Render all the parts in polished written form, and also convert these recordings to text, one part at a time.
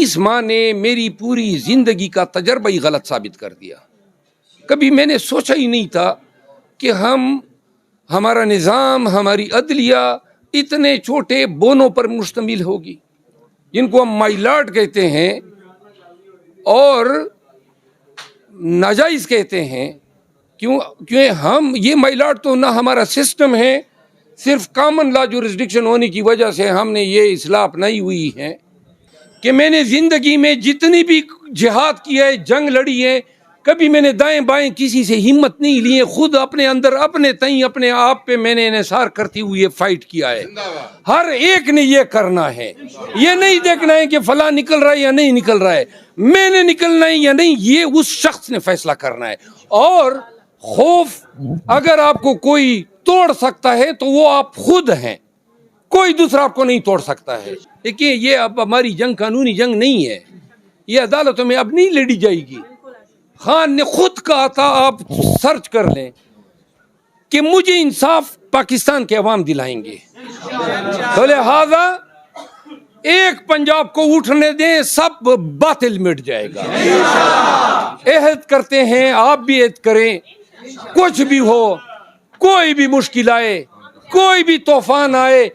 20 माह ने मेरी पूरी जिंदगी का तजर्बा ही गलत साबित कर दिया। कभी मैंने सोचा ही नहीं था कि हमारा निज़ाम, हमारी अदलिया इतने छोटे बोनों पर मुश्तमिल होगी, जिनको हम माई लॉर्ड कहते हैं और नाजायज़ कहते हैं। क्यों हम ये माई लॉर्ड तो ना हमारा सिस्टम है, सिर्फ कॉमन लॉ जुरिस्डिक्शन होने की वजह से हमने ये इस्लाह अपनाई हुई है कि मैंने ज़िंदगी में जितनी भी जिहाद किया है, जंग लड़ी है, कभी मैंने दाएं बाएं किसी से हिम्मत नहीं ली है। खुद अपने अंदर अपने तई अपने आप पे मैंने इन्हिसार करते हुए फाइट किया है। हर एक ने ये करना है, ये नहीं देखना है कि फला निकल रहा है या नहीं निकल रहा है, मैंने निकलना है या नहीं, ये उस शख्स ने फैसला करना है। और खौफ अगर आपको कोई तोड़ सकता है तो वो आप खुद हैं, कोई दूसरा आपको नहीं तोड़ सकता है। देखिए, ये अब हमारी जंग कानूनी जंग नहीं है, ये अदालतों में अब नहीं लड़ी जाएगी। खान ने खुद कहा था, आप सर्च कर लें, कि मुझे इंसाफ पाकिस्तान के अवाम दिलाएंगे। तो लिहाजा एक पंजाब को उठने दें, सब बातिल मिट जाएगा। एहद करते हैं, आप भी एहद करें, कुछ भी हो, कोई भी मुश्किल आए, कोई भी तूफान आए,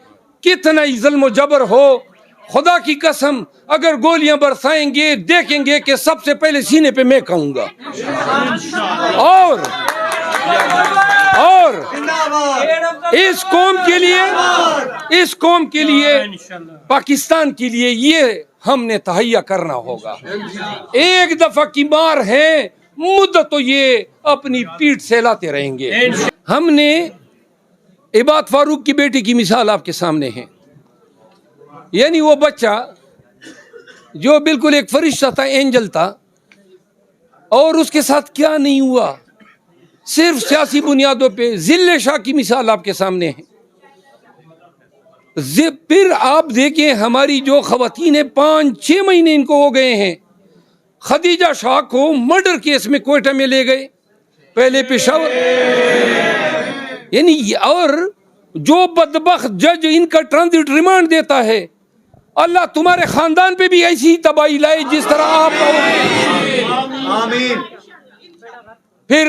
कितना ही जुल्म जबर हो, खुदा की कसम अगर गोलियां बरसाएंगे, देखेंगे कि सबसे पहले सीने पे मैं कहूंगा। और इस कौम के लिए पाकिस्तान के लिए ये हमने तहैया करना होगा। एक दफा की मार है, मुद्दत तो ये अपनी पीठ सहलाते रहेंगे। हमने इबाद फारूक की बेटी की मिसाल आपके सामने है, यानी वो बच्चा जो बिल्कुल एक फरिश्ता था, एंजल था, और उसके साथ क्या नहीं हुआ, सिर्फ सियासी बुनियादों पे। जिले शाह की मिसाल आपके सामने है। फिर आप देखें, हमारी जो खवातीन है, 5-6 महीने इनको हो गए हैं। खदीजा शाह को मर्डर केस में कोयटा में ले गए, पहले पेशावर, यानी। और जो बदबख्त जज इनका ट्रांजिट रिमांड देता है, अल्लाह तुम्हारे खानदान पे भी ऐसी तबाही लाए जिस तरह आप। आमीन। फिर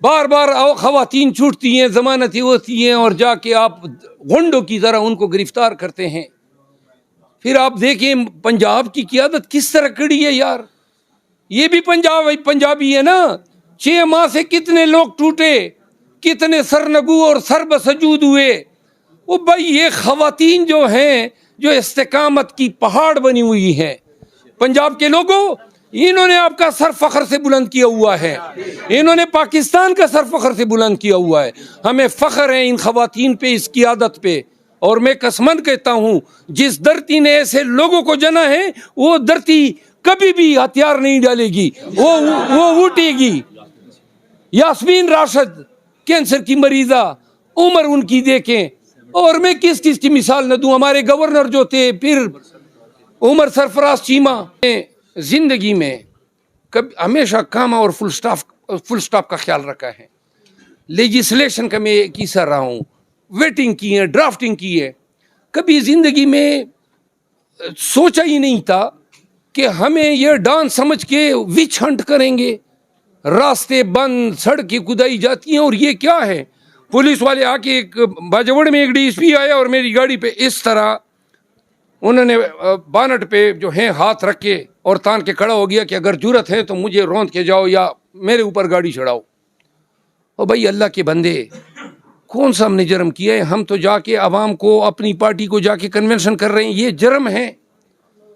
बार बार खवातीन छूटती हैं, जमानती होती हैं, और जाके आप गुंडों की तरह उनको गिरफ्तार करते हैं। फिर आप देखें पंजाब की क़ियादत किस तरह कड़ी है यार। ये भी पंजाबी है ना। 6 माह से कितने लोग टूटे, कितने सरनगू और सरबसजूद हुए। वो भाई, ये खवातीन जो हैं, जो इस्तेकामत की पहाड़ बनी हुई हैं, पंजाब के लोगों, इन्होंने आपका सर फख्र से बुलंद किया हुआ है, इन्होंने पाकिस्तान का सर फख्र से बुलंद किया हुआ है। हमें फख्र है इन खवातीन पे, इस क़ियादत पे। और मैं कसमंद कहता हूँ, जिस धरती ने ऐसे लोगों को जना है, वो धरती कभी भी हथियार नहीं डालेगी, वो उठेगी। यास्मीन राशिद कैंसर की मरीजा, उम्र उनकी देखें, और मैं किस किस की मिसाल न दूं। हमारे गवर्नर जो थे, फिर उमर सरफराज चीमा। जिंदगी में कभी हमेशा काम और फुल स्टॉप का ख्याल रखा है। लेजिस्लेशन का मैं एक हिस्सा रहा हूँ, वेटिंग की है, ड्राफ्टिंग की है। कभी जिंदगी में सोचा ही नहीं था कि हमें यह डांस समझ के विच हंट करेंगे। रास्ते बंद, सड़कें खुदाई जाती हैं, और ये क्या है। पुलिस वाले आके, एक बाजवड़ में एक डीएसपी आया और मेरी गाड़ी पे इस तरह उन्होंने बानट पे जो है हाथ रख के और तान के खड़ा हो गया कि अगर जरूरत है तो मुझे रौंद के जाओ या मेरे ऊपर गाड़ी चढ़ाओ। और भाई, अल्लाह के बंदे, कौन सा हमने जुर्म किया है? हम तो जाके आवाम को, अपनी पार्टी को जाके कन्वेंशन कर रहे हैं, ये जुर्म है।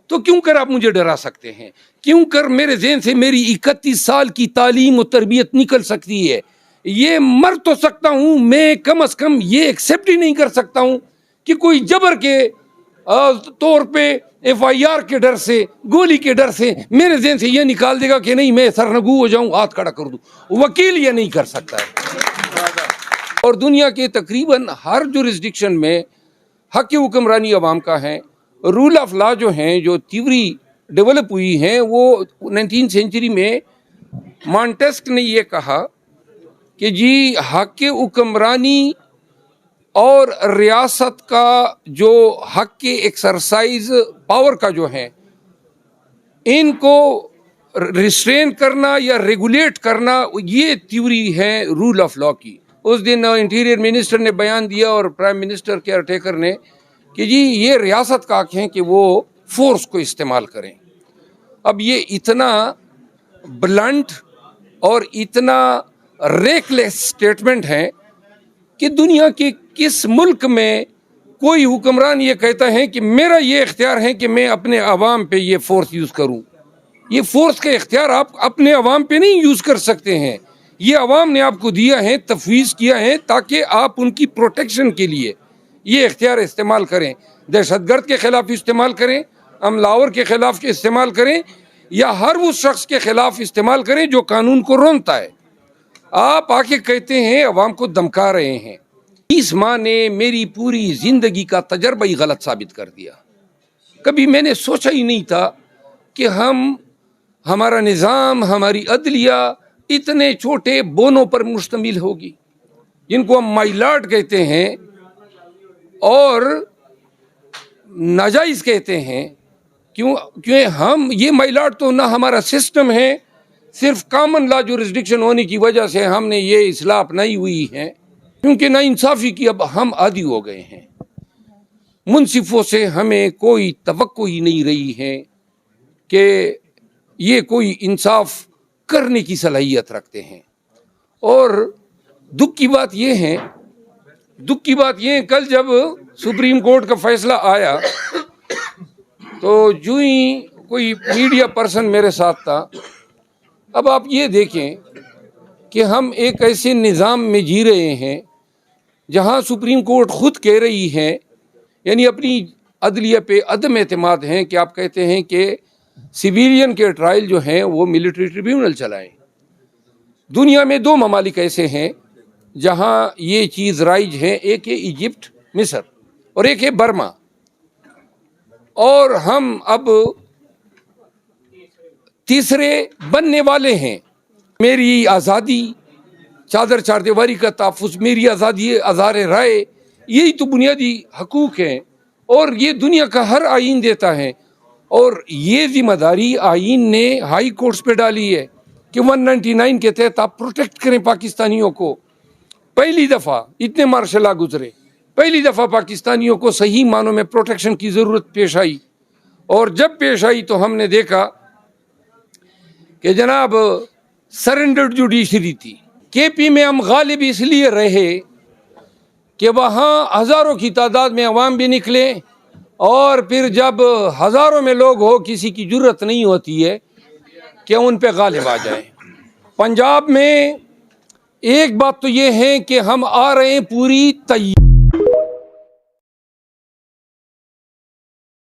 तो क्यों कर आप मुझे डरा सकते हैं? क्यों कर मेरे ज़हन से मेरी 31 साल की तालीम और तरबियत निकल सकती है? ये मर तो सकता हूँ, मैं कम से कम ये एक्सेप्ट ही नहीं कर सकता हूँ कि कोई जबर के तौर पे, FIR के डर से, गोली के डर से मेरे ज़हन से ये निकाल देगा कि नहीं, मैं सरनगू हो जाऊँ, हाथ खड़ा कर दूँ। वकील ये नहीं कर सकता है। और दुनिया के तकरीबन हर जुरिस्डिक्शन में हक हुक्मरानी अवाम का है। रूल ऑफ लॉ जो हैं, जो थ्योरी डेवलप हुई हैं, वो 19वीं सेंचुरी में मॉन्टेस्क्यू ने ये कहा कि जी, हक हुक्मरानी और रियासत का जो हक के एक्सरसाइज पावर का जो है, इनको रिस्ट्रेन करना या रेगुलेट करना, ये थ्योरी है रूल ऑफ लॉ की। उस दिन इंटीरियर मिनिस्टर ने बयान दिया और प्राइम मिनिस्टर केयरटेकर ने कि जी ये रियासत का हक है कि वो फोर्स को इस्तेमाल करें। अब ये इतना ब्लंट और इतना रेकलेस स्टेटमेंट है कि दुनिया के किस मुल्क में कोई हुक्मरान ये कहता है कि मेरा ये इख्तियार है कि मैं अपने अवाम पे ये फोर्स यूज़ करूं। ये फोर्स का इख्तियार आप अपने अवाम पे नहीं यूज़ कर सकते हैं। ये अवाम ने आपको दिया है, तफवीज़ किया है ताकि आप उनकी प्रोटेक्शन के लिए ये इख्तियार इस्तेमाल करें। दहशतगर्द के ख़िलाफ़ इस्तेमाल करें, हमलावर के ख़िलाफ़ इस्तेमाल करें, या हर उस शख्स के ख़िलाफ़ इस्तेमाल करें जो कानून को रोनता है। आप आके कहते हैं अवाम को धमका रहे हैं। इस माँ ने मेरी पूरी ज़िंदगी का तजर्बा ही गलत साबित कर दिया। कभी मैंने सोचा ही नहीं था कि हमारा निज़ाम, हमारी अदलिया इतने छोटे बोनों पर मुश्तमिल होगी, जिनको हम माई लॉर्ड कहते हैं और नाजायज़ कहते हैं। क्यों हम ये माई लॉर्ड तो ना हमारा सिस्टम है, सिर्फ कॉमन लॉ जुरिस्डिक्शन होने की वजह से हमने ये इस्लाह अपनाई हुई है, क्योंकि ना इंसाफ़ी की अब हम आदी हो गए हैं। मुनसिफों से हमें कोई तवक्को ही नहीं रही है कि ये कोई इंसाफ करने की सलाहियत रखते हैं। और दुख की बात यह है, कल जब सुप्रीम कोर्ट का फैसला आया तो जो ही कोई मीडिया पर्सन मेरे साथ था। अब आप ये देखें कि हम एक ऐसे निज़ाम में जी रहे हैं जहां सुप्रीम कोर्ट खुद कह रही है, यानी अपनी अदलिया पे अदम एतमाद हैं कि आप कहते हैं कि सिविलियन के ट्रायल जो हैं वो मिलिट्री ट्रिब्यूनल चलाएं। दुनिया में दो ममालिक ऐसे हैं जहां ये चीज़ राइज है, एक है इजिप्ट मिस्र और एक है बर्मा। और हम अब तीसरे बनने वाले हैं। मेरी आज़ादी, चादर चारदीवारी का तहफ़्फ़ुज़, मेरी आज़ादी, आज़ार राय, यही तो बुनियादी हकूक़ हैं और ये दुनिया का हर आइन देता है। और ये जिम्मेदारी आइन ने हाई कोर्ट्स पे डाली है कि 199 के तहत आप प्रोटेक्ट करें पाकिस्तानियों को। पहली दफ़ा इतने मार्शल गुजरे, पहली दफ़ा पाकिस्तानियों को सही मानों में प्रोटेक्शन की ज़रूरत पेश आई। और जब पेश आई तो हमने देखा कि जनाब सरेंडर्ड जुडिशरी थी। केपी में हम गालिब इसलिए रहे कि वहाँ हज़ारों की तादाद में अवाम भी निकले, और फिर जब हज़ारों में लोग हो किसी की जुर्रत नहीं होती है कि उन पे गालिब आ जाए। पंजाब में एक बात तो ये है कि हम आ रहे हैं पूरी तैयार।